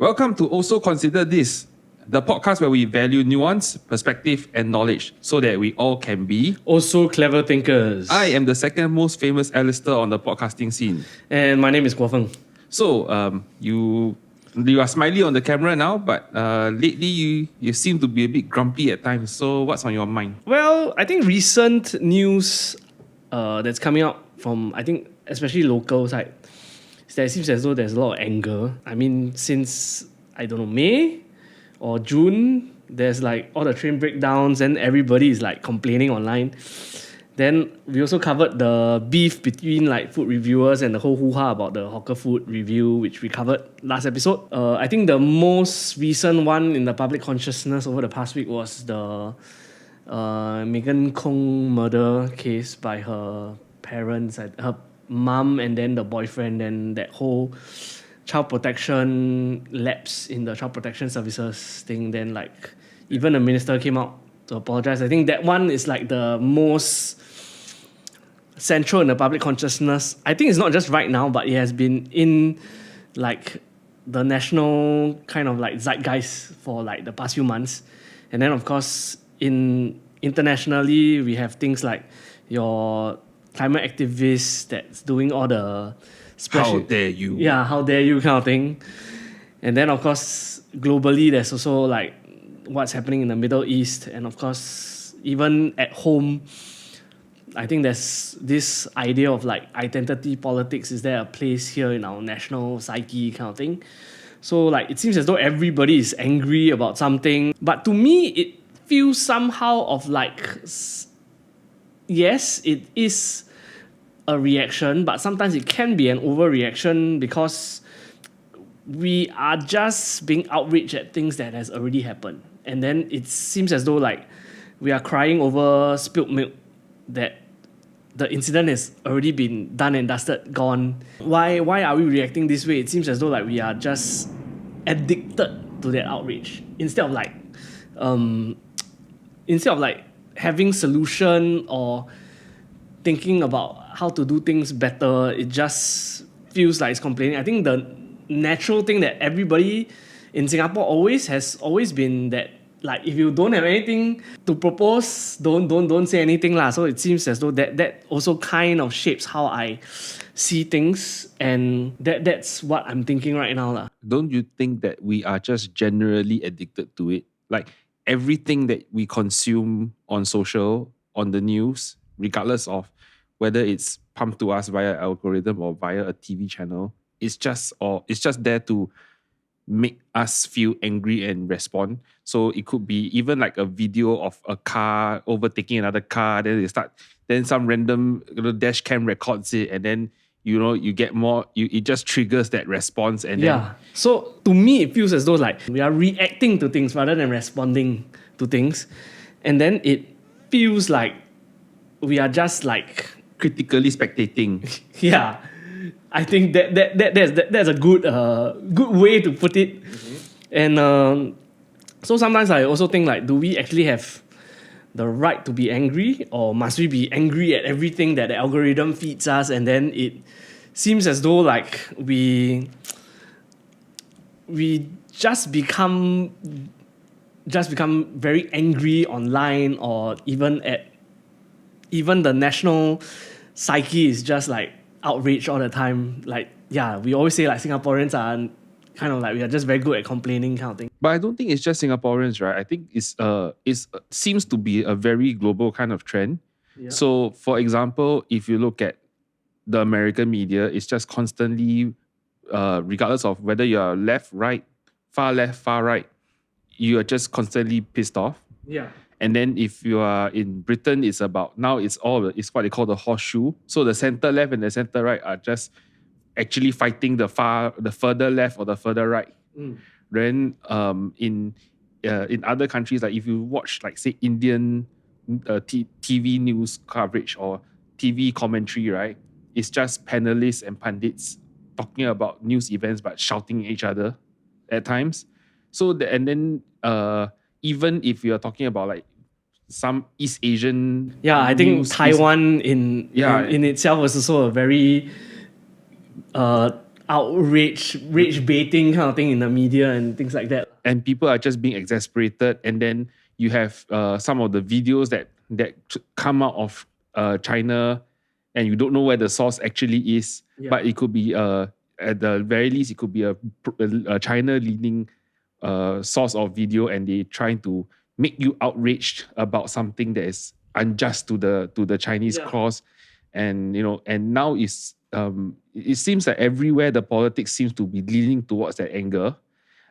Welcome to Also Consider This, the podcast where we value nuance, perspective, and knowledge so that we all can be also clever thinkers. I am the second most famous Alastair on the podcasting scene. And my name is Guo Feng. So, you are smiley on the camera now, but lately you seem to be a bit grumpy at times. So, what's on your mind? Well, I think recent news that's coming out from, I think, especially local side, it seems as though there's a lot of anger. I mean, since, I don't know, May or June, there's like all the train breakdowns and everybody is like complaining online. Then we also covered the beef between like food reviewers and the whole hoo-ha about the hawker food review, which we covered last episode. I think the most recent one in the public consciousness over the past week was the Megan Khung murder case by her parents, her mum and then the boyfriend, and that whole child protection lapse in the child protection services thing. Then like even the minister came out to apologize. I think that one is like the most central in the public consciousness. I think it's not just right now, but it has been in like the national kind of like zeitgeist for like the past few months. And then of course internationally we have things like your climate activists that's doing all the How dare you? Yeah, how dare you kind of thing. And then of course globally there's also like what's happening in the Middle East, and of course even at home I think there's this idea of like identity politics. Is there a place here in our national psyche kind of thing? So like it seems as though everybody is angry about something, but to me it feels somehow of like, yes, it is a reaction, but sometimes it can be an overreaction because we are just being outraged at things that has already happened. And then it seems as though like we are crying over spilled milk, that the incident has already been done and dusted, gone. Why are we reacting this way? It seems as though like we are just addicted to that outrage instead of like having solution or thinking about how to do things better. It just feels like it's complaining. I think the natural thing that everybody in Singapore has always been that like if you don't have anything to propose, don't say anything lah. So it seems as though that also kind of shapes how I see things, and that's what I'm thinking right now lah. Don't you think that we are just generally addicted to it? Like everything that we consume on social, on the news, regardless of whether it's pumped to us via algorithm or via a TV channel, it's just there to make us feel angry and respond. So it could be even like a video of a car overtaking another car, then some random dash cam records it, and then you get more, it just triggers that response. And yeah. So to me, it feels as though like we are reacting to things rather than responding to things. And then it feels like we are just like critically spectating. Yeah. I think that's a good way to put it. Mm-hmm. And so sometimes I also think like, do we actually have the right to be angry, or must we be angry at everything that the algorithm feeds us? And then it seems as though like we just become very angry online, or even the national psyche is just like outraged all the time. Like, yeah, we always say like Singaporeans are kind of like, we are just very good at complaining kind of thing. But I don't think it's just Singaporeans, right? I think it seems to be a very global kind of trend. Yeah. So, for example, if you look at the American media, it's just constantly, regardless of whether you're left, right, far right, you are just constantly pissed off. Yeah. And then if you are in Britain, it's what they call the horseshoe. So the center left and the center right are just actually fighting the further left or the further right. Mm. Then in other countries, like if you watch like say Indian TV news coverage or TV commentary, right, it's just panelists and pundits talking about news events but shouting at each other at times. So even if you're talking about like some East Asian, I think Taiwan in itself was also a very rage baiting kind of thing in the media and things like that. And people are just being exasperated. And then you have some of the videos that come out of China, and you don't know where the source actually is. Yeah. But it could be, at the very least, it could be a China-leaning source of video, and they trying to make you outraged about something that is unjust to the Chinese cause. And and now it seems that everywhere the politics seems to be leaning towards that anger.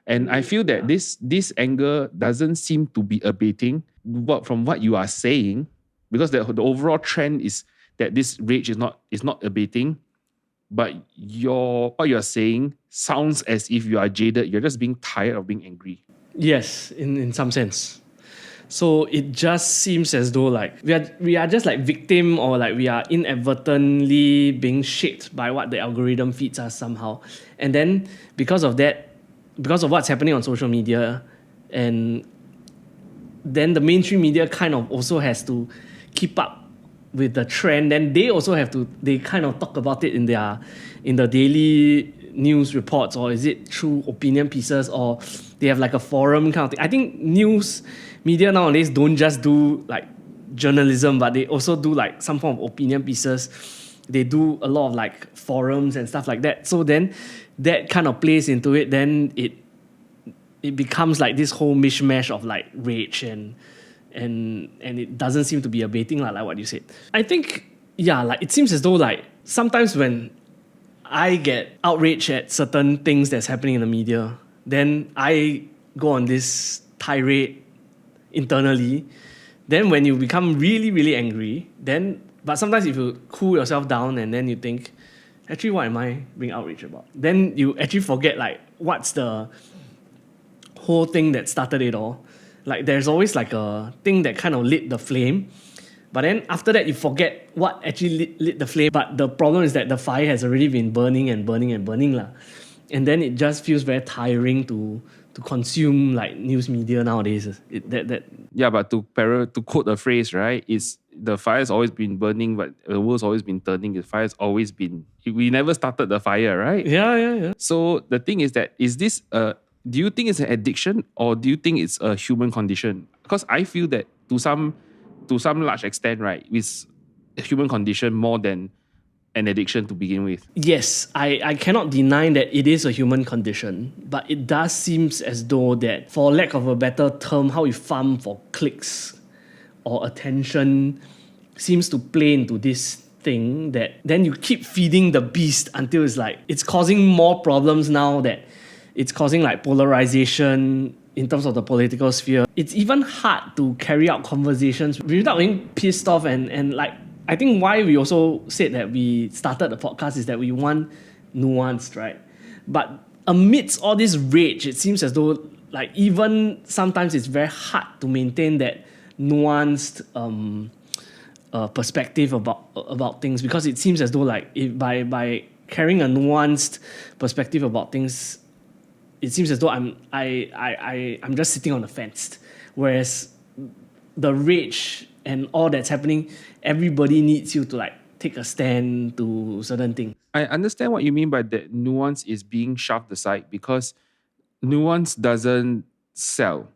And I feel that this anger doesn't seem to be abating from what you are saying, because the overall trend is that this rage is not abating. But what you're saying sounds as if you are jaded. You're just being tired of being angry. Yes, in some sense. So it just seems as though like we are just like victim, or like we are inadvertently being shaped by what the algorithm feeds us somehow. And then because of what's happening on social media, and then the mainstream media kind of also has to keep up with the trend. Then they kind of talk about it in the daily news reports, or is it through opinion pieces, or they have like a forum kind of thing. I think news media nowadays don't just do like journalism, but they also do like some form of opinion pieces. They do a lot of like forums and stuff like that. So then that kind of plays into it. Then it becomes like this whole mishmash of like rage, and it doesn't seem to be abating, like what you said. I think, like it seems as though like sometimes when I get outraged at certain things that's happening in the media, then I go on this tirade internally. Then when you become really, really angry, but sometimes if you cool yourself down and then you think, actually, what am I being outraged about? Then you actually forget like what's the whole thing that started it all. Like there's always like a thing that kind of lit the flame, but then after that you forget what actually lit the flame. But the problem is that the fire has already been burning and burning and burning lah. And then it just feels very tiring to consume like news media nowadays. Yeah, but to quote a phrase, right? Is the fire's always been burning, but the world's always been turning. The fire's always been. We never started the fire, right? Yeah. So the thing is that do you think it's an addiction, or do you think it's a human condition? Because I feel that to some large extent, right, it's a human condition more than an addiction to begin with. Yes, I cannot deny that it is a human condition, but it does seem as though that, for lack of a better term, how we farm for clicks or attention seems to play into this thing, that then you keep feeding the beast until it's like it's causing more problems now, that it's causing like polarization in terms of the political sphere. It's even hard to carry out conversations without being pissed off, and like I think why we also said that we started the podcast is that we want nuanced, right? But amidst all this rage, it seems as though like even sometimes it's very hard to maintain that nuanced perspective about things, because it seems as though like by carrying a nuanced perspective about things, it seems as though I'm just sitting on the fence, whereas the rage and all that's happening, everybody needs you to like take a stand to certain things. I understand what you mean by that nuance is being shoved aside, because nuance doesn't sell.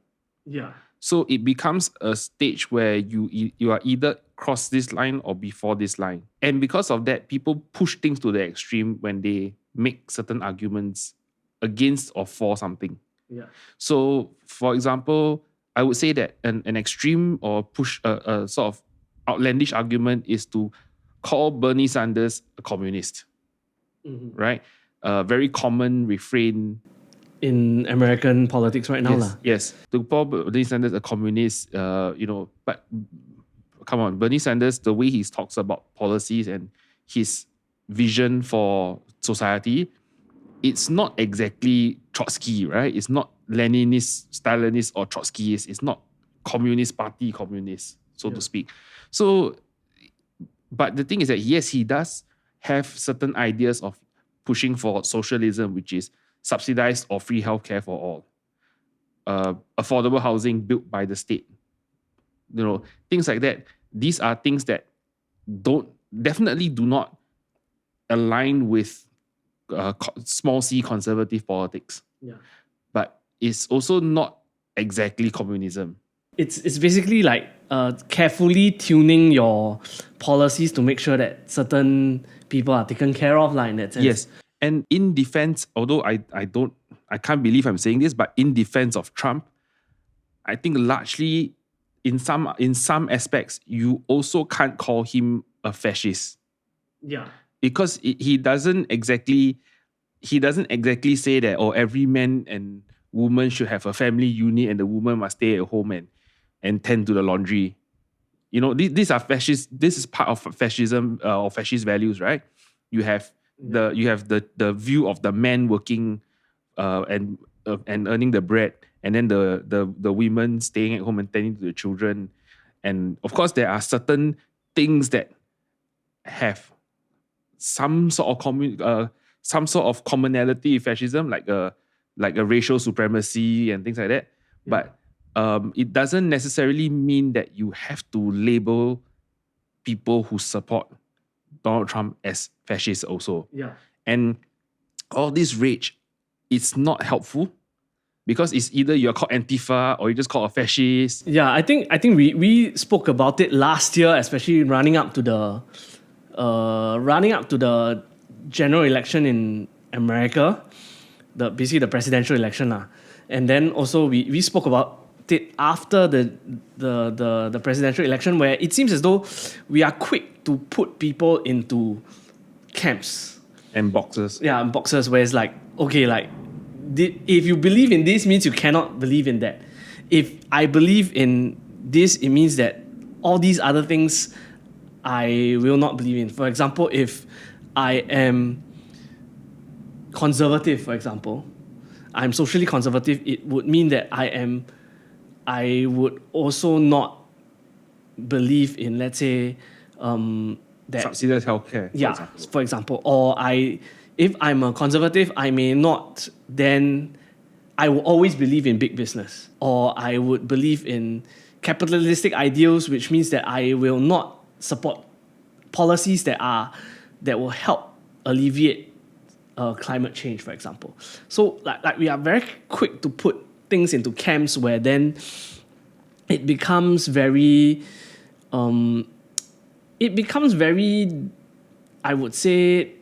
Yeah. So it becomes a stage where you are either cross this line or before this line. And because of that, people push things to the extreme when they make certain arguments against or for something. Yeah. So, for example, I would say that an extreme or push a sort of outlandish argument is to call Bernie Sanders a communist, right? A very common refrain in American politics right now. Yes. To call Bernie Sanders a communist, but come on, Bernie Sanders, the way he talks about policies and his vision for society, it's not exactly Trotsky, right? It's not Leninist, Stalinist, or Trotskyist. It's not Communist Party communist, so to speak. So, but the thing is that yes, he does have certain ideas of pushing for socialism, which is subsidized or free healthcare for all, affordable housing built by the state, things like that. These are things that definitely do not align with small c conservative politics. Yeah. But it's also not exactly communism. It's basically like carefully tuning your policies to make sure that certain people are taken care of, like, in that sense. Yes. And in defense, although I can't believe I'm saying this, but in defense of Trump, I think largely in some aspects, you also can't call him a fascist. Yeah. Because he doesn't exactly say that every man and woman should have a family unit and the woman must stay at home and tend to the laundry. You know, these are fascist. This is part of fascism or fascist values, right? You have the view of the man working and earning the bread, and then the women staying at home and tending to the children. And of course, there are certain things that have some sort of commonality with fascism, like a racial supremacy and things like that. Yeah. But it doesn't necessarily mean that you have to label people who support Donald Trump as fascists also. Yeah. And all this rage, it's not helpful because it's either you're called Antifa or you're just called a fascist. Yeah, I think we spoke about it last year, especially running up to the general election in America, basically the presidential election lah. And then also we spoke about it after the presidential election, where it seems as though we are quick to put people into camps and boxes. Yeah, boxes where it's like, okay, like if you believe in this means you cannot believe in that. If I believe in this, it means that all these other things I will not believe in. For example, if I am conservative, for example, I'm socially conservative, it would mean that I would also not believe in, let's say, that subsidized healthcare. Yeah, for example. Or if I'm a conservative, I may not, then I will always believe in big business. Or I would believe in capitalistic ideals, which means that I will not support policies that will help alleviate climate change, for example. So like we are very quick to put things into camps where then it becomes very I would say,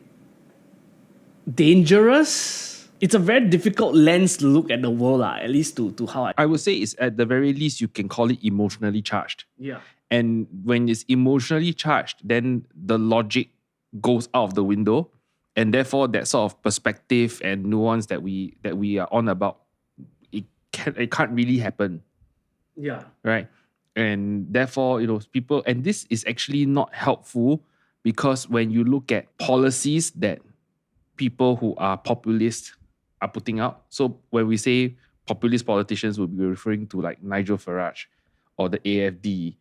dangerous. It's a very difficult lens to look at the world, at least to how I would say it's at the very least you can call it emotionally charged. Yeah. And when it's emotionally charged, then the logic goes out of the window. And therefore that sort of perspective and nuance that we are on about, it can't really happen. Yeah. Right. And therefore, people, and this is actually not helpful because when you look at policies that people who are populist are putting out, so when we say populist politicians, we'll be referring to like Nigel Farage or the AFD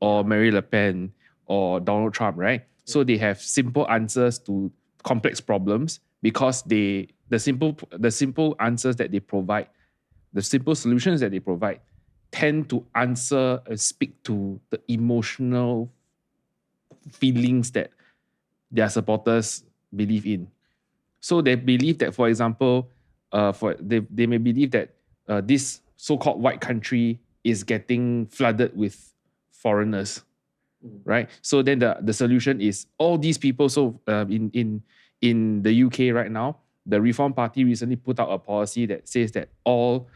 or Marine Le Pen or Donald Trump, right? So they have simple answers to complex problems because the simple answers that they provide, the simple solutions that they provide, tend to answer and speak to the emotional feelings that their supporters believe in. So they believe that, for example, they may believe that this so-called white country is getting flooded with foreigners, right? So then the solution is all these people. So in the UK right now, the Reform Party recently put out a policy that says that all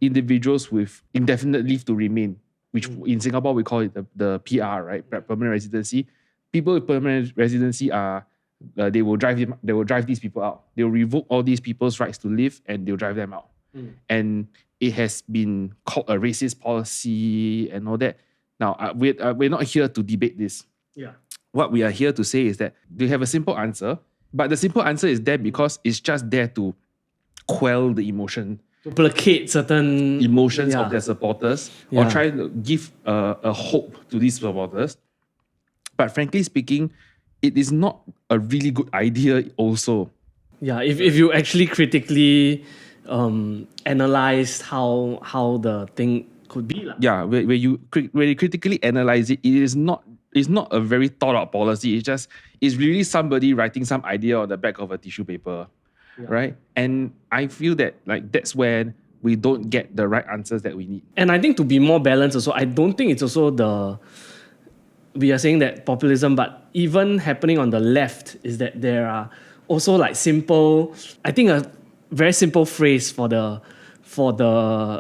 individuals with indefinite leave to remain, which in Singapore we call it the PR, right? Permanent residency. People with permanent residency they will drive these people out. They will revoke all these people's rights to live and they'll drive them out. And it has been called a racist policy and all that. Now we're not here to debate this. Yeah. What we are here to say is that they have a simple answer, but the simple answer is there because it's just there to quell the emotion, to placate certain emotions of their supporters, or try to give a hope to these supporters. But frankly speaking, it is not a really good idea also. Yeah, if you actually critically analyze how the thing could be. Yeah, when you critically analyze it, it is not a very thought out policy. It's really somebody writing some idea on the back of a tissue paper, right? And I feel that like that's when we don't get the right answers that we need. And I think to be more balanced also, I don't think it's also we are saying that populism, but even happening on the left is that there are also like simple, I think a very simple phrase for the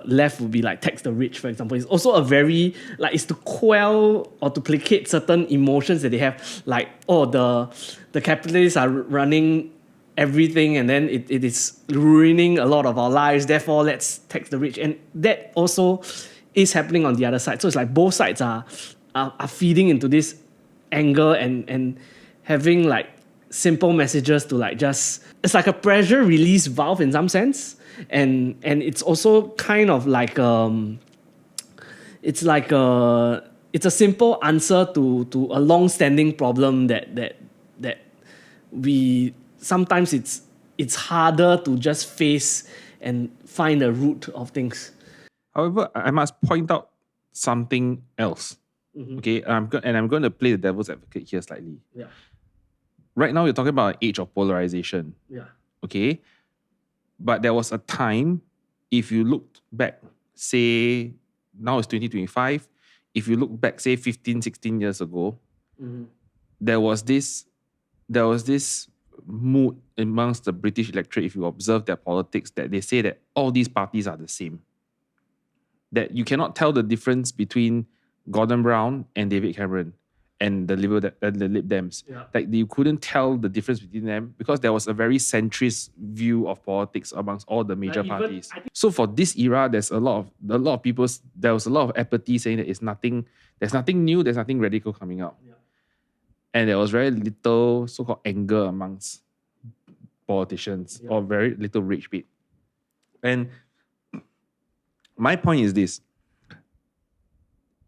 left would be like tax the rich, for example. It's also a very, like, it's to quell or to placate certain emotions that they have, like, oh, the capitalists are running everything and then it is ruining a lot of our lives, therefore let's tax the rich. And that also is happening on the other side. So it's like both sides are feeding into this anger and having like simple messages to like just, it's like a pressure release valve in some sense. And it's also kind of like it's a simple answer to a long-standing problem that we sometimes it's harder to just face and find the root of things. However, I must point out something else. Okay, I'm going to play the devil's advocate here slightly. Yeah. Right now, you're talking about an age of polarization. Yeah. Okay, but there was a time, if you looked back, say, now it's 2025, if you look back, say, 15, 16 years ago, there was this mood amongst the British electorate, if you observe their politics, that they say that all these parties are the same. That you cannot tell the difference between Gordon Brown and David Cameron and the Lib Dems. Yeah. Like you couldn't tell the difference between them because there was a very centrist view of politics amongst all the major parties. So for this era, there's a lot of people. There was a lot of apathy saying that there's nothing new, there's nothing radical coming out, and there was very little so-called anger amongst politicians or very little rage bait. And my point is this: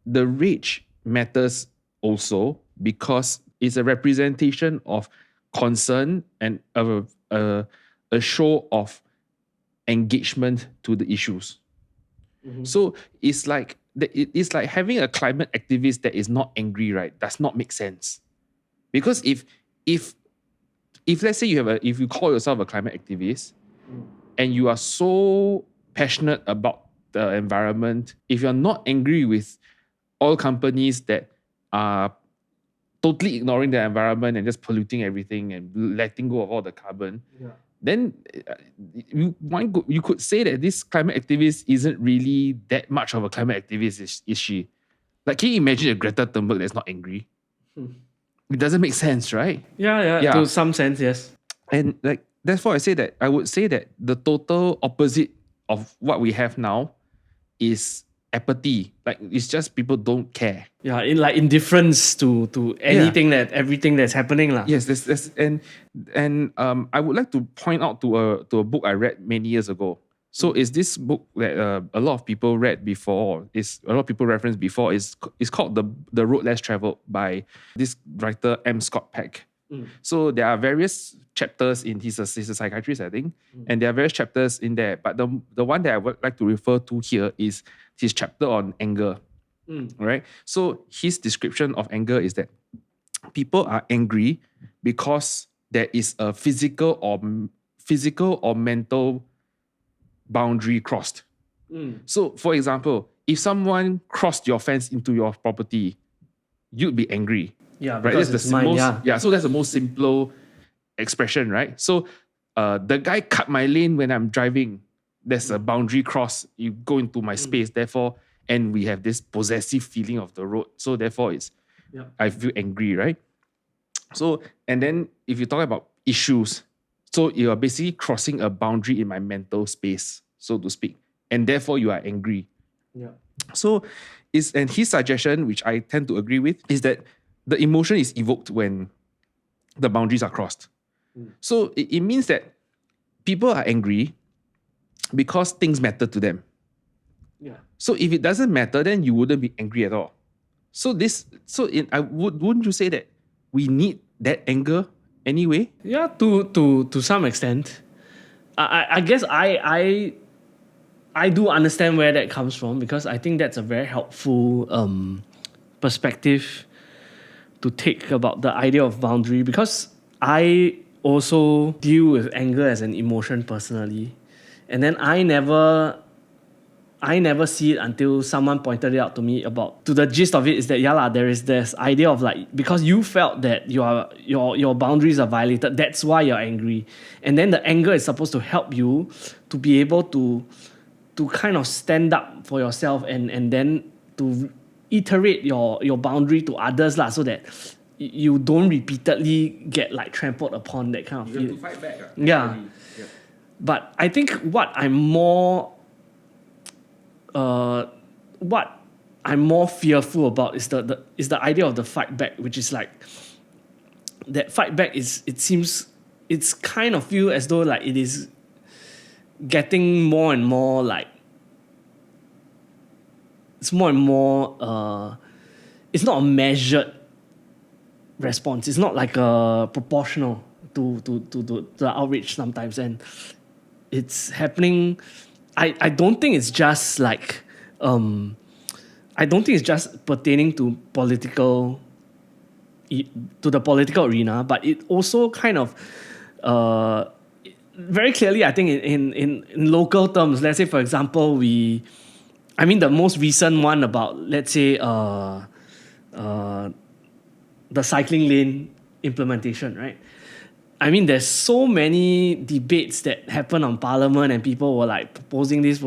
the rage matters also because it's a representation of concern and a show of engagement to the issues. So it's like having a climate activist that is not angry, right? Does not make sense. Because if let's say if you call yourself a climate activist and you are so passionate about the environment, if you're not angry with oil companies that are totally ignoring the environment and just polluting everything and letting go of all the carbon, then you could say that this climate activist isn't really that much of a climate activist, is she? Like, can you imagine a Greta Thunberg that's not angry? It doesn't make sense, right? Yeah. To some sense, yes. And like that's why I would say that the total opposite of what we have now is apathy. Like it's just people don't care. Yeah, in like indifference to anything everything that's happening lah. Yes, and I would like to point out to a book I read many years ago. So it's this book that a lot of people read before. A lot of people referenced before. It's called The Road Less Traveled by this writer M. Scott Peck. So there are various chapters in he's a psychiatrist, I think, and there are various chapters in there. But the one that I would like to refer to here is his chapter on anger. Right? So his description of anger is that people are angry because there is a physical or mental boundary crossed. So, for example, if someone crossed your fence into your property, you'd be angry. Yeah, right. That's it's mine, so that's the most simple expression, right? So, the guy cut my lane when I'm driving. There's a boundary cross. You go into my space, therefore, and we have this possessive feeling of the road. So, therefore, I feel angry, right? So, and then if you talk about issues, so you are basically crossing a boundary in my mental space, so to speak, and therefore you are angry. Yeah. So, and his suggestion, which I tend to agree with, is that the emotion is evoked when the boundaries are crossed. So it means that people are angry because things matter to them. Yeah. So if it doesn't matter, then you wouldn't be angry at all. So wouldn't you say that we need that anger anyway? Yeah, to some extent. I guess I do understand where that comes from because I think that's a very helpful perspective. take about the idea of boundary, because I also deal with anger as an emotion personally, and then I never see it until someone pointed it out to me. About to the gist of it is that there is this idea of like, because you felt that your boundaries are violated, that's why you're angry, and then the anger is supposed to help you to be able to kind of stand up for yourself and then to iterate your boundary to others lah, so that you don't repeatedly get like trampled upon, that kind of You feeling. have to fight back. Yeah. Yeah. But I think what I'm more fearful about is the idea of the fight back, which is like that fight back it's kind of feel as though like it is getting more and more like it's more and more it's not a measured response. It's not like a proportional to the outrage sometimes, and it's happening. I don't think it's just like I don't think it's just pertaining to the political arena, but it also kind of very clearly, I think in local terms, let's say for example, the most recent one about, let's say, the cycling lane implementation, right? I mean, there's so many debates that happen on Parliament and people were like proposing this.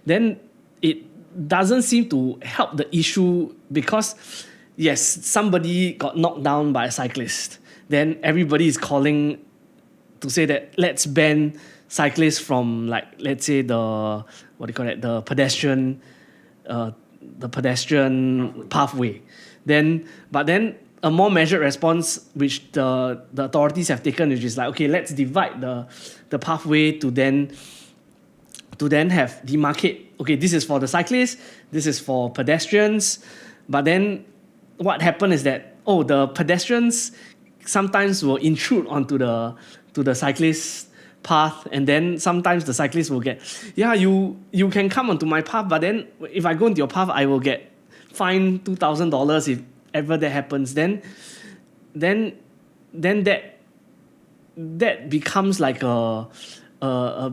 Then it doesn't seem to help the issue, because yes, somebody got knocked down by a cyclist. Then everybody is calling to say that let's ban cyclists from, like, let's say the pedestrian pathway. But then a more measured response, which the authorities have taken, which is like, okay, let's divide the pathway to then have demarcate. Okay, this is for the cyclists, this is for pedestrians. But then what happened is that the pedestrians sometimes will intrude onto the cyclist path, and then sometimes the cyclist will get, you can come onto my path, but then if I go into your path, I will get fined $2,000 if ever that happens. Then that becomes like a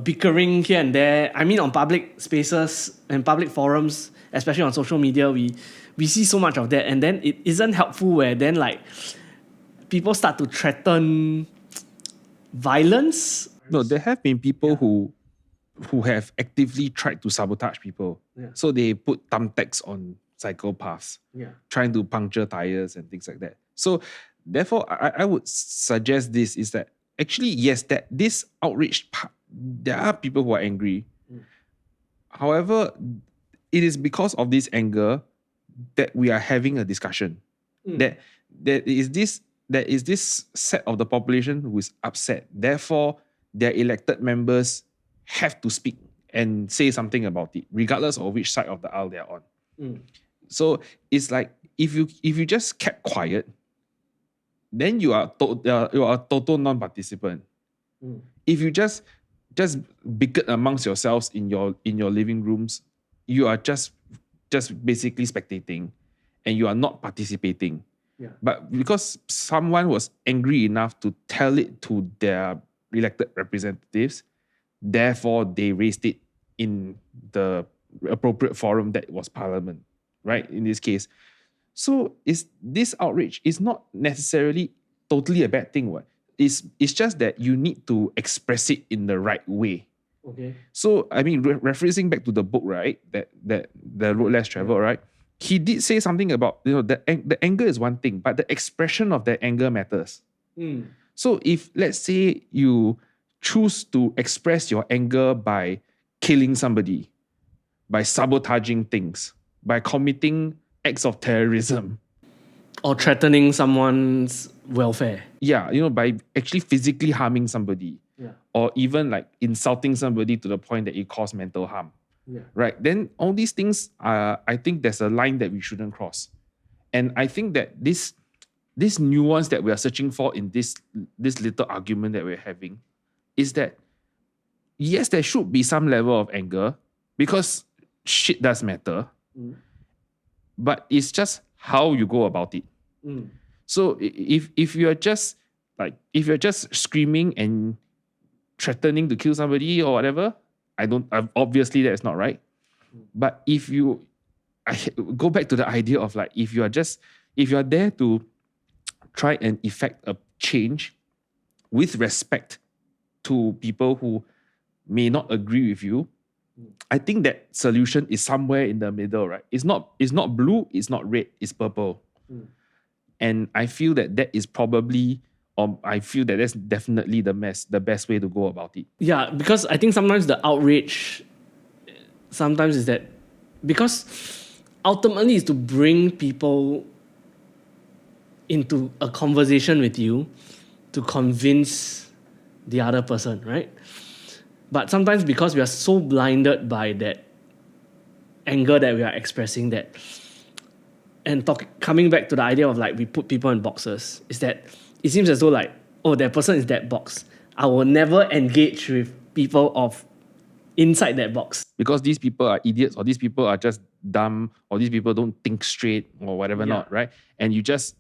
bickering here and there. I mean, on public spaces and public forums, especially on social media, we see so much of that, and then it isn't helpful, where then like people start to threaten violence. No, there have been people who have actively tried to sabotage people. Yeah. So they put thumbtacks on cycle paths, trying to puncture tires and things like that. So therefore, I would suggest this is that actually, yes, that this outrage, there are people who are angry. However, it is because of this anger that we are having a discussion. That there is this set of the population who is upset. Therefore, their elected members have to speak and say something about it, regardless of which side of the aisle they are on. So it's like, if you just kept quiet, then you are a total non-participant. If you just bickered amongst yourselves in your living rooms, you are just basically spectating, and you are not participating. Yeah. But because someone was angry enough to tell it to their elected representatives, therefore they raised it in the appropriate forum, that was Parliament, right? In this case. So this outrage is not necessarily totally a bad thing. What? It's just that you need to express it in the right way. Okay. So, I mean, referencing back to the book, right? That the Road Less Traveled, right? He did say something about, the anger is one thing, but the expression of that anger matters. So if, let's say, you choose to express your anger by killing somebody, by sabotaging things, by committing acts of terrorism, or threatening someone's welfare. Yeah, by actually physically harming somebody, or even like insulting somebody to the point that it caused mental harm. Right? Then all these things, I think there's a line that we shouldn't cross. And I think that this nuance that we are searching for in this little argument that we're having is that, yes, there should be some level of anger, because shit does matter. But it's just how you go about it. So if you're just screaming and threatening to kill somebody or whatever, obviously that's not right. But I go back to the idea of like, if you're there to try and effect a change with respect to people who may not agree with you, I think that solution is somewhere in the middle, right? It's not blue, it's not red, it's purple. And I feel that is probably, I feel that that's definitely the best way to go about it. Yeah, because I think sometimes the outrage sometimes is that, because ultimately is to bring people into a conversation with you to convince the other person, right? But sometimes because we are so blinded by that anger that we are expressing, that, and coming back to the idea of like we put people in boxes, is that it seems as though like, oh, that person is that box. I will never engage with people of inside that box. Because these people are idiots, or these people are just dumb, or these people don't think straight, or whatever not, right? And you just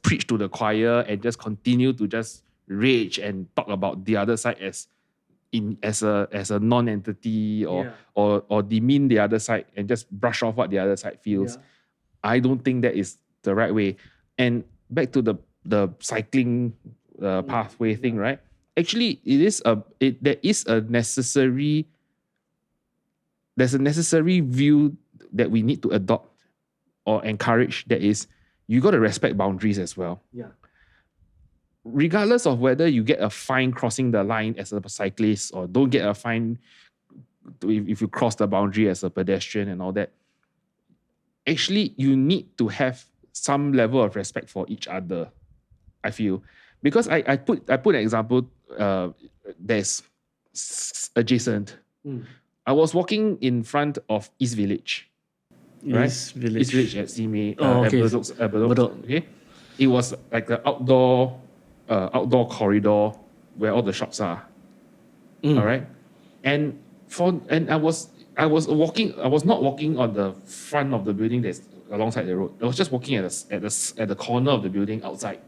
preach to the choir and just continue to just rage and talk about the other side as a non-entity, or demean the other side and just brush off what the other side feels. Yeah. I don't think that is the right way. And back to the cycling pathway thing, right? Actually, there's a necessary view that we need to adopt or encourage, that is, you got to respect boundaries as well. Yeah. Regardless of whether you get a fine crossing the line as a cyclist, or don't get a fine if you cross the boundary as a pedestrian and all that, actually you need to have some level of respect for each other, I feel. Because I put an example, there's adjacent. I was walking in front of East Village. Right? East Village at Simei, okay. at Bedok. Okay? It was like the outdoor corridor where all the shops are. All right? And I was walking, I was not walking on the front of the building that's alongside the road. I was just walking at the corner of the building outside.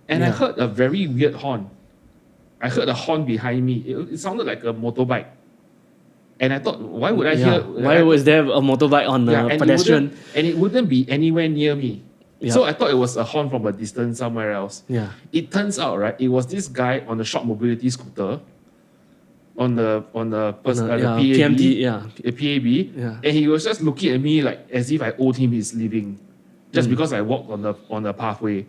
And I heard a very weird horn. I heard a horn behind me. It sounded like a motorbike. And I thought, why would I hear... Why was there a motorbike on a pedestrian? It wouldn't be anywhere near me. Yeah. So I thought it was a horn from a distance somewhere else. Yeah. It turns out, right, it was this guy on a short mobility scooter on the PAB. Yeah. And he was just looking at me like as if I owed him his living, just because I walked on the pathway.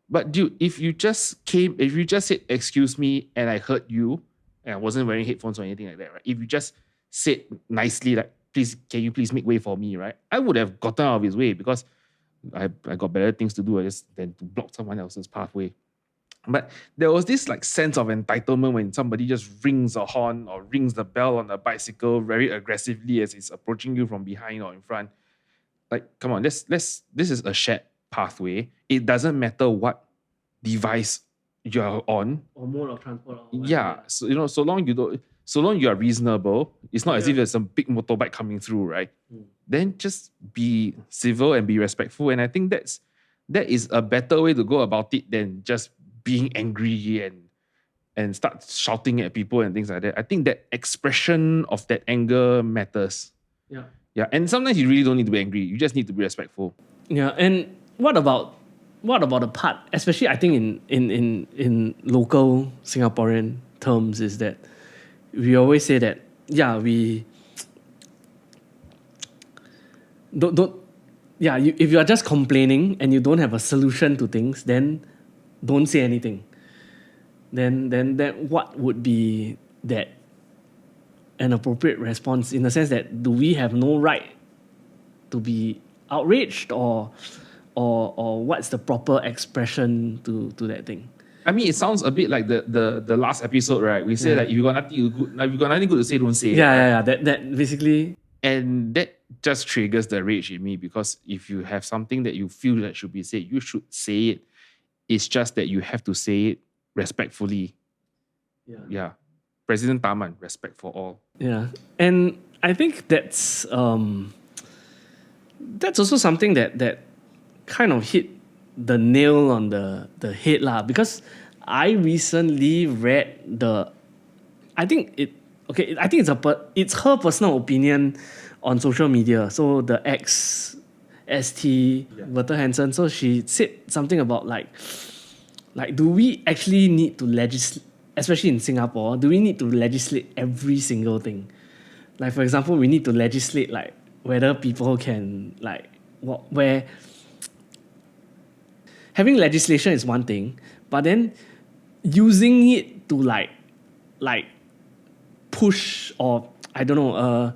But dude, if you just said excuse me and I heard you, and I wasn't wearing headphones or anything like that, right? If you just said nicely like, please, can you please make way for me, right? I would have gotten out of his way, because I got better things to do than to block someone else's pathway. But there was this like sense of entitlement when somebody just rings a horn or rings the bell on a bicycle very aggressively as it's approaching you from behind or in front. Like, come on, this is a shared pathway. It doesn't matter what device you're on or mode of transport. So so long you are reasonable, it's not as if there's some big motorbike coming through, right? Then just be civil and be respectful. And I think that is a better way to go about it than just being angry and start shouting at people and things like that. I think that expression of that anger matters. Yeah. And sometimes you really don't need to be angry. You just need to be respectful. Yeah. And what about the part, especially I think in local Singaporean terms, is that we always say that we don't if you are just complaining and you don't have a solution to things, then don't say anything. Then what would be that an appropriate response, in the sense that, do we have no right to be outraged, or what's the proper expression to that thing? I mean, it sounds a bit like the last episode, right? We say that if you got nothing good to say, don't say it. Yeah. That basically. And that just triggers the rage in me, because if you have something that you feel that should be said, you should say it. It's just that you have to say it respectfully. Yeah. President Taman, respect for all. Yeah. And I think that's also something that kind of hit the nail on the head lah. Because I recently read I think it's her personal opinion on social media. So the ex-ST Bertha Hansen, so she said something about like do we actually need to legislate, especially in Singapore, do we need to legislate every single thing? Like, for example, we need to legislate like whether people can like where having legislation is one thing, but then using it to like push, or I don't know,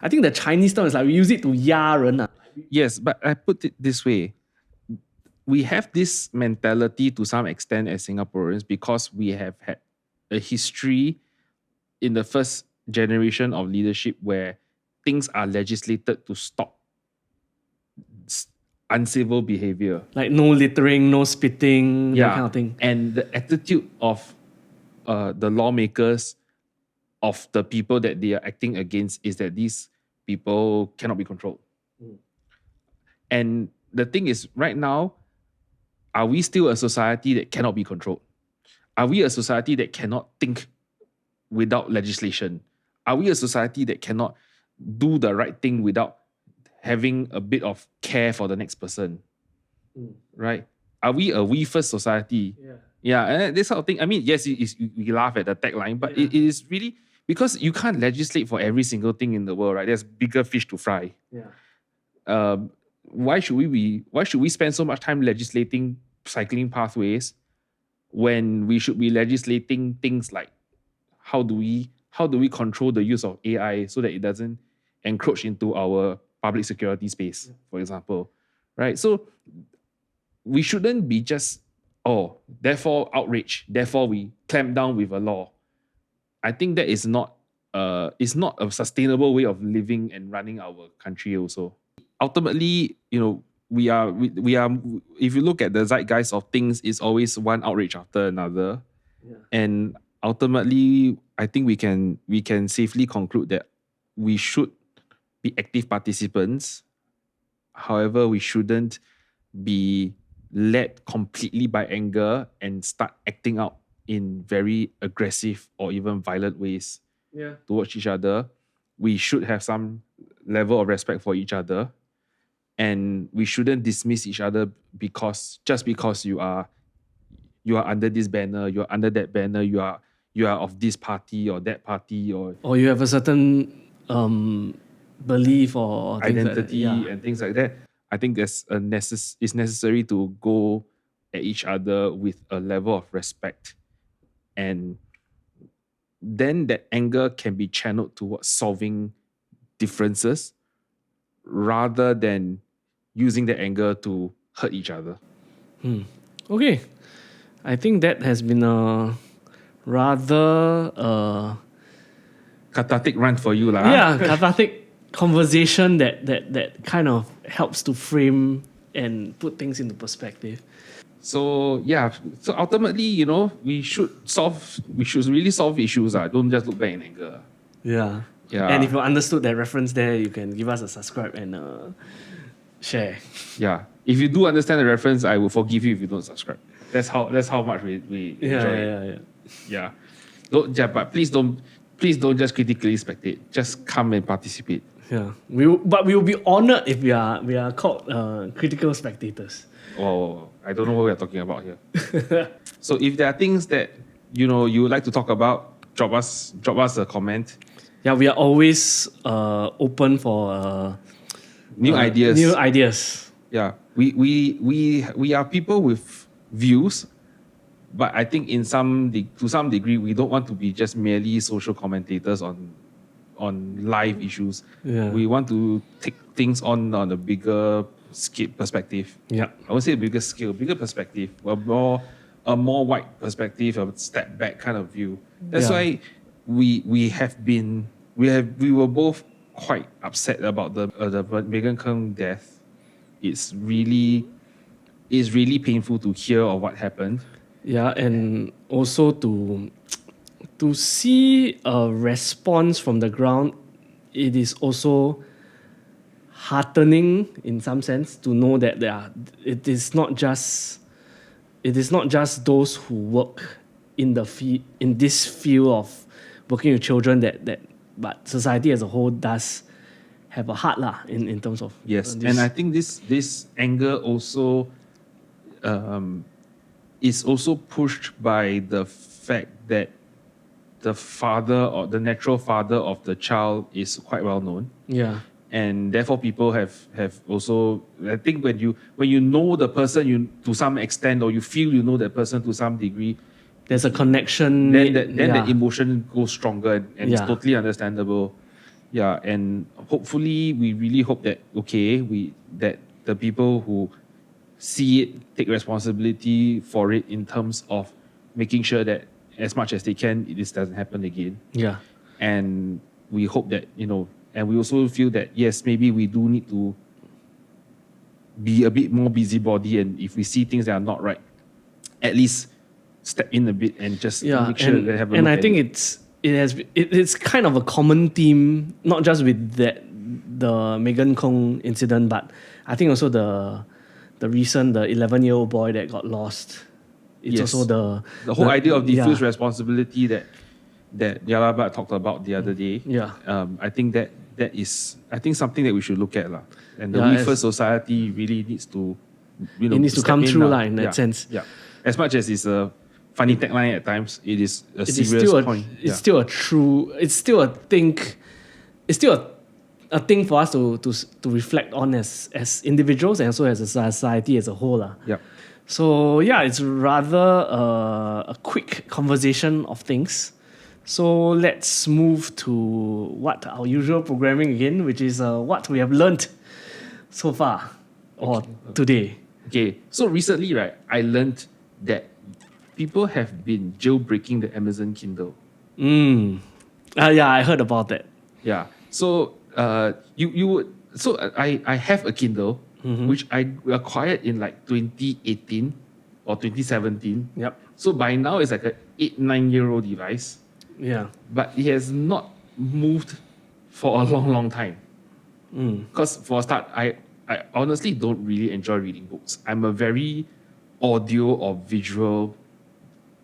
I think the Chinese term is like we use it to 压人啊. Yes, but I put it this way. We have this mentality to some extent as Singaporeans because we have had a history in the first generation of leadership where things are legislated to stop uncivil behavior. Like no littering, no spitting, that kind of thing. And the attitude of the lawmakers, of the people that they are acting against, is that these people cannot be controlled. And the thing is, right now, are we still a society that cannot be controlled? Are we a society that cannot think without legislation? Are we a society that cannot do the right thing without having a bit of care for the next person? Right? Are we a we first society? Yeah, and this sort of thing. I mean, yes, we laugh at the tagline, but it is really because you can't legislate for every single thing in the world, right? There's bigger fish to fry. Why should we spend so much time legislating cycling pathways when we should be legislating things like how do we control the use of AI so that it doesn't encroach into our public security space, for example, right? So we shouldn't be just, therefore outrage, therefore we clamp down with a law. I think that is not a sustainable way of living and running our country also. Ultimately, we are if you look at the zeitgeist of things, it's always one outrage after another. And ultimately, I think we can safely conclude that we should be active participants. However, we shouldn't be led completely by anger and start acting out in very aggressive or even violent ways towards each other. We should have some level of respect for each other. And we shouldn't dismiss each other because you are under this banner, you're under that banner, you are of this party or that party, or you have a certain belief or identity and things like that. I think it's necessary to go at each other with a level of respect, and then that anger can be channeled towards solving differences rather than using the anger to hurt each other. Okay. I think that has been a rather cathartic rant for you, lah. Yeah, cathartic conversation that kind of helps to frame and put things into perspective. So ultimately, we should really solve issues. Don't just look back in anger. Yeah. And if you understood that reference there, you can give us a subscribe and share. Yeah. If you do understand the reference, I will forgive you if you don't subscribe. That's how much we enjoy it. Yeah. But please don't just critically spectate. Just come and participate. Yeah. We will be honored if we are called critical spectators. Oh, I don't know what we are talking about here. So if there are things that you would like to talk about, drop us a comment. Yeah, we are always open for new ideas. New ideas. Yeah, we are people with views, but I think to some degree we don't want to be just merely social commentators on live issues. Yeah. We want to take things on a bigger scale perspective. Yeah, I would say bigger perspective, a more wide perspective, a step back kind of view. That's why we were both quite upset about the Megan Khung death. It's really painful to hear of what happened. Yeah, and also to see a response from the ground, it is also heartening in some sense to know that it is not just those who work in this field of working with children but society as a whole does have a heart in terms of Yes, and I think this anger also is also pushed by the fact that the father or the natural father of the child is quite well known. Yeah. And therefore people have also, I think when you know the person to some extent, or you feel you know that person to some degree, there's a connection. Then the emotion goes stronger, and it's Yeah. totally understandable. Yeah, and hopefully we really hope that that the people who see it take responsibility for it in terms of making sure that as much as they can, this doesn't happen again. Yeah. And we hope that, and we also feel that, yes, maybe we do need to be a bit more busybody, and if we see things that are not right, at least step in a bit and just make sure they have a look. And I think it's kind of a common theme, not just with the Megan Khung incident, but I think also the 11-year-old boy that got lost. It's also the whole idea of diffuse responsibility that Yalaba talked about the other day. Yeah. I think that is something that we should look at. And the We First Society really needs to it needs to come through in that sense. Yeah. As much as it's a funny tagline at times, it is a serious point. It's still a thing. It's still a thing for us to reflect on as individuals and also as a society as a whole. Yeah. So it's rather a quick conversation of things. So let's move to what our usual programming again, which is what we have learned so far or today. Okay, so recently, right, I learned that people have been jailbreaking the Amazon Kindle. I heard about that. Yeah, so you would. So I have a Kindle, which I acquired in like 2018 or 2017. Yep. So by now it's like a 8-9-year-old device. Yeah. But it has not moved for a long time. Because for a start, I honestly don't really enjoy reading books. I'm a very audio or visual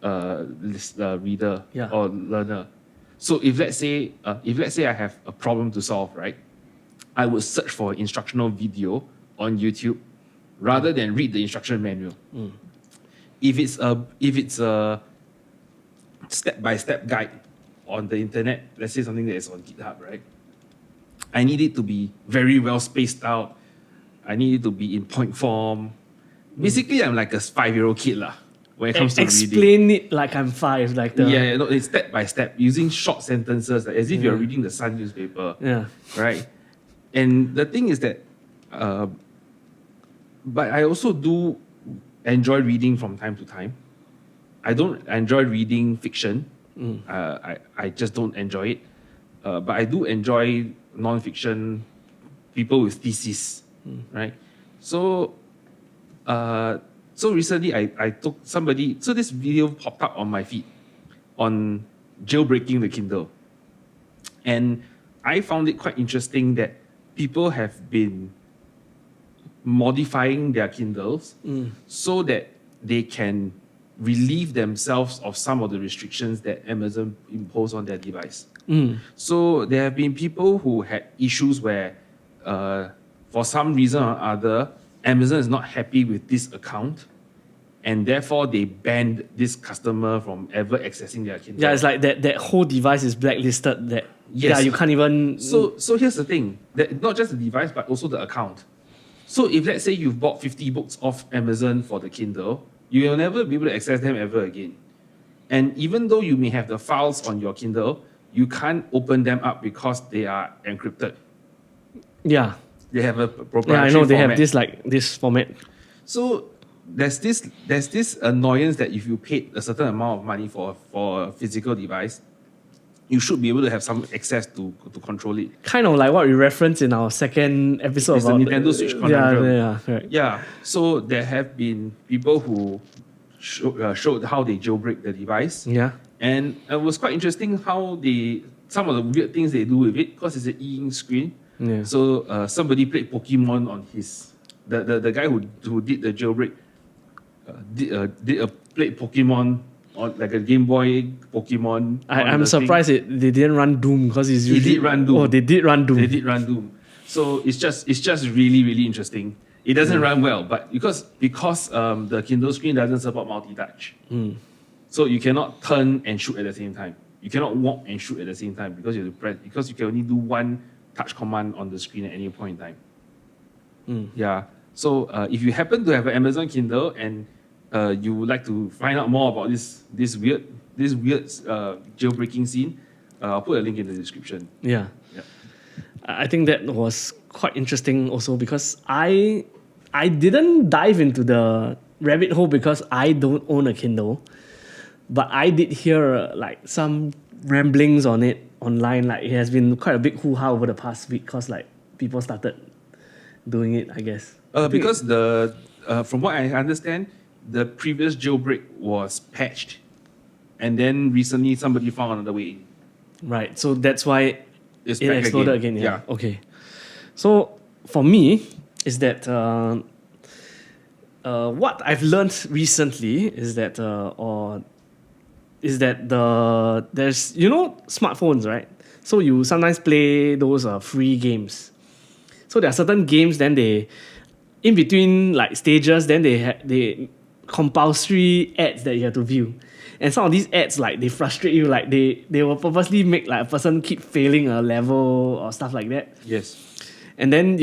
reader or learner. So if let's say I have a problem to solve, right, I would search for an instructional video on YouTube rather than read the instruction manual. If it's a step-by-step guide on the internet, let's say something that is on GitHub, right? I need it to be very well spaced out. I need it to be in point form. Basically, I'm like a 5-year-old kid when it comes to reading. Explain it like I'm 5, like the it's step by step, using short sentences, as if you're reading the Sun newspaper. Yeah. Right. And the thing is that, but I also do enjoy reading from time to time. I don't enjoy reading fiction. I just don't enjoy it. But I do enjoy non-fiction, people with thesis, right? So recently I took somebody, so this video popped up on my feed on jailbreaking the Kindle. And I found it quite interesting that people have been modifying their Kindles so that they can relieve themselves of some of the restrictions that Amazon imposed on their device. So there have been people who had issues where, for some reason or other, Amazon is not happy with this account, and therefore they banned this customer from ever accessing their Kindle. Yeah, it's like that whole device is blacklisted. That you can't even. So here's the thing: that not just the device, but also the account. So if let's say you've bought 50 books off Amazon for the Kindle, you will never be able to access them ever again. And even though you may have the files on your Kindle, you can't open them up because they are encrypted. Yeah. They have a proprietary I know they format. have this format. So there's this annoyance that if you paid a certain amount of money for a physical device, you should be able to have some access to control it. Kind of like what we referenced in our second episode It's about the Nintendo Switch conundrum. Yeah, correct. Yeah, so there have been people who showed how they jailbreak the device. Yeah. And it was quite interesting how some of the weird things they do with it, because it's an e-ink screen. Yeah. So somebody played Pokemon on his the guy who did the jailbreak played Pokemon on like a Game Boy Pokemon. I'm surprised they didn't run Doom because it's usually... did run Doom. Oh, they did run Doom. They did run Doom. So it's just really, really interesting. It doesn't run well, but because the Kindle screen doesn't support multi-touch. So you cannot turn and shoot at the same time. You cannot walk and shoot at the same time because you can only do one touch command on the screen at any point in time. Yeah. So if you happen to have an Amazon Kindle and you would like to find out more about this weird jailbreaking scene, I'll put a link in the description. Yeah. I think that was quite interesting also because I didn't dive into the rabbit hole because I don't own a Kindle, but I did hear like some ramblings on it online. Like it has been quite a big hoo-ha over the past week because like people started doing it, I guess. Because from what I understand, the previous jailbreak was patched, and then recently somebody found another way in. Right, so that's why It's it back exploded again. Yeah. Okay. So for me, is that what I've learned recently is that there's smartphones, right? So you sometimes play those free games. So there are certain games, then they in between like stages, then they compulsory ads that you have to view. And some of these ads, like, they frustrate you. Like, they will purposely make, like, a person keep failing a level or stuff like that. Yes. And then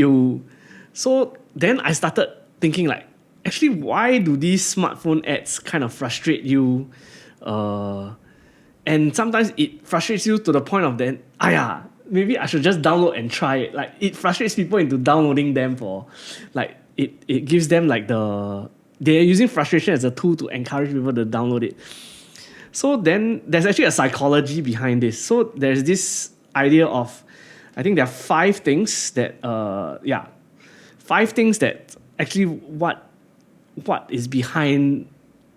so then I started thinking, like, actually, why do these smartphone ads kind of frustrate you? And sometimes it frustrates you to the point of then, maybe I should just download and try it. Like, it frustrates people into downloading them for, like, it gives them, like, they're using frustration as a tool to encourage people to download it. So then there's actually a psychology behind this. So there's this idea of, I think there are 5 things that, 5 things that actually what is behind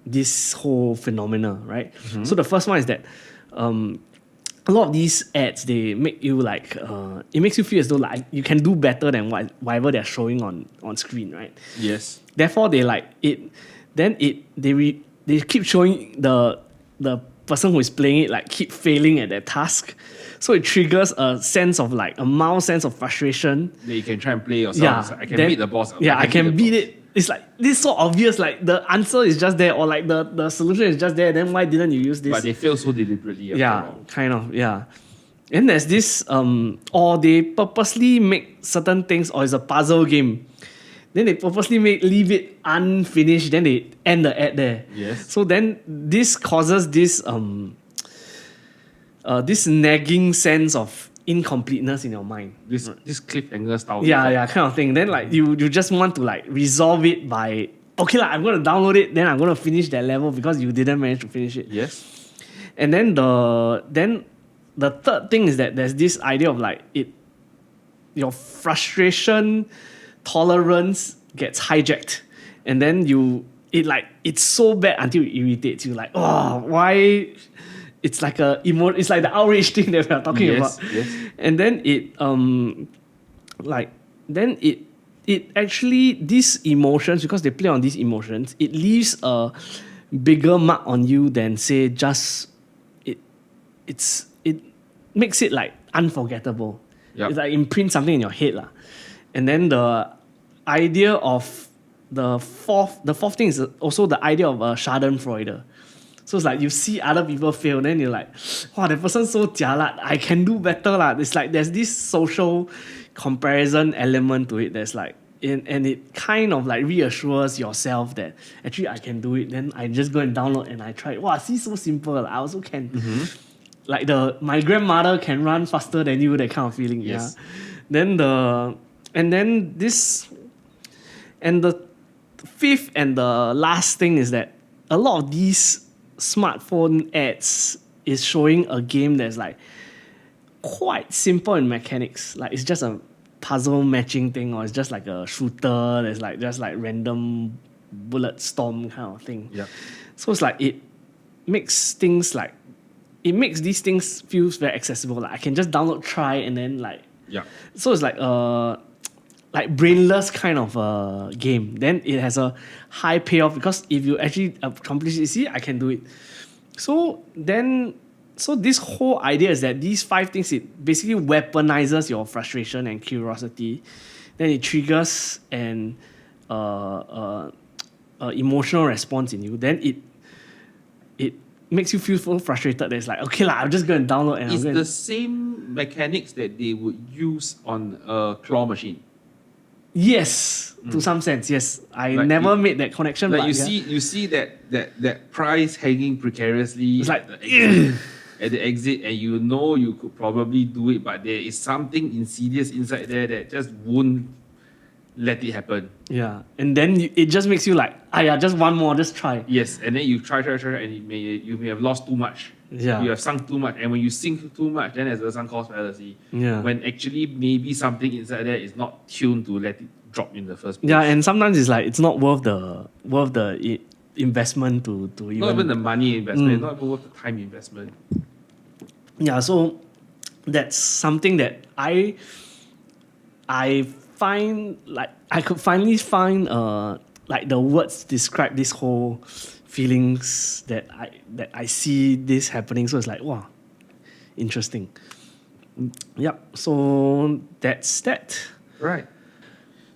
this whole phenomena, right? Mm-hmm. So the first one is that a lot of these ads, they make you like, it makes you feel as though like you can do better than whatever they're showing on screen, right? Yes. Therefore, they like it. Then they keep showing the person who is playing it like keep failing at their task, so it triggers a sense of like a mild sense of frustration. That you can try and play yourself. I can beat the boss. I can beat it. It's like this so obvious. Like the answer is just there, or like the solution is just there. Then why didn't you use this? But they fail so deliberately. Kind of. Yeah. And there's this or they purposely make certain things, or it's a puzzle game. Then they purposely leave it unfinished. Then they end the ad there. Yes. So then this causes this this nagging sense of incompleteness in your mind. This cliffhanger style. Yeah, kind of thing. Then like you just want to like resolve it by I'm gonna download it. Then I'm gonna finish that level because you didn't manage to finish it. Yes. And then the third thing is that there's this idea of like your frustration tolerance gets hijacked, and then it's so bad until it irritates you. Like, why? It's like it's like the outrage thing that we are talking about. Yes. And then it actually, these emotions, because they play on these emotions, it leaves a bigger mark on you than say just it makes it like unforgettable. Yep. It's like imprint something in your head lah. And then the idea of the fourth thing is also the idea of a schadenfreude. So it's like you see other people fail, then you're like, wow, that person's so jialat, I can do better lah. It's like there's this social comparison element to it that's like, and it kind of like reassures yourself that actually I can do it. Then I just go and download and I try. Wow, see, so simple. I also can. Mm-hmm. Like my grandmother can run faster than you, that kind of feeling. Yes. Yeah. Then the fifth and the last thing is that a lot of these smartphone ads is showing a game that's like quite simple in mechanics. Like it's just a puzzle matching thing, or it's just like a shooter that's like just like random bullet storm kind of thing. Yeah. So it's like it makes these things feel very accessible. Like I can just download, try, and then like Yeah. So it's like brainless kind of a game. Then it has a high payoff because if you actually accomplish it, see, I can do it. So this whole idea is that these 5 things, it basically weaponizes your frustration and curiosity. Then it triggers an emotional response in you. Then it makes you feel so frustrated that it's like, okay lah, I'm just going to download and It's I'm going the same mechanics that they would use on a claw machine. Yes, to some sense, yes. I Like never made that connection. Like but you see that prize hanging precariously It's like, at the exit, and you know you could probably do it, but there is something insidious inside there that just won't let it happen. yeah. And then it just makes you like, just one more, just try. Yes, and then you try, and you may have lost too much. Yeah. You have sunk too much, and when you sink too much, then there's a sunk cost fallacy. Yeah. When actually maybe something inside there is not tuned to let it drop in the first place. Yeah, and sometimes it's like it's not worth the investment to even. Not even the money investment, not even worth the time investment. Yeah, so that's something that I find like I could finally find like the words describe this whole feelings that I see this happening. So it's like, wow, interesting. Yep. So that's that. Right.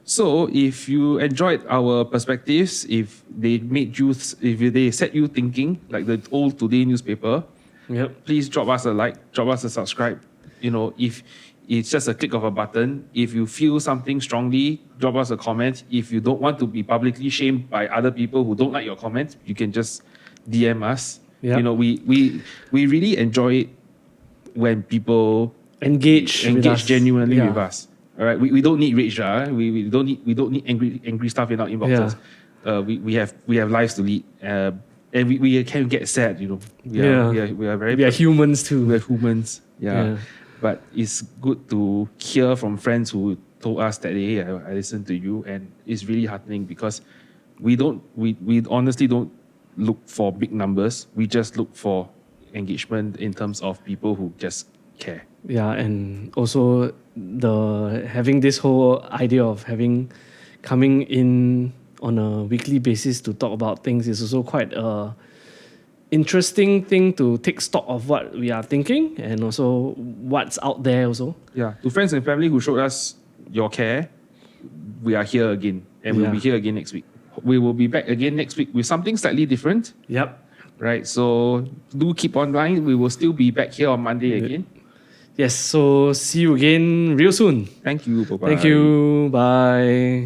So if you enjoyed our perspectives, if they set you thinking, like the old Today newspaper, Yep. please drop us a like, drop us a subscribe. You know, if it's just a click of a button, if you feel something strongly, drop us a comment. If you don't want to be publicly shamed by other people who don't like your comments, you can just DM us. Yep. You know, we really enjoy it when people Engage with us. genuinely Yeah. with us. All right, we don't need rage, we don't need angry stuff in our inboxes. We have lives to lead, and we can get sad. You know, we are humans too. We're humans. Yeah. But it's good to hear from friends who told us that, hey, I listened to you, and it's really heartening because we honestly don't look for big numbers. We just look for engagement in terms of people who just care. Yeah, and also having this whole idea of coming in on a weekly basis to talk about things is also quite a interesting thing to take stock of what we are thinking and also what's out there also. Yeah, to friends and family who showed us your care, we are here again, and we'll be here again next week. We will be back again next week with something slightly different. Yep. Right, so do keep online. We will still be back here on Monday again. Yes, so see you again real soon. Thank you. Bye-bye. Thank you. Bye.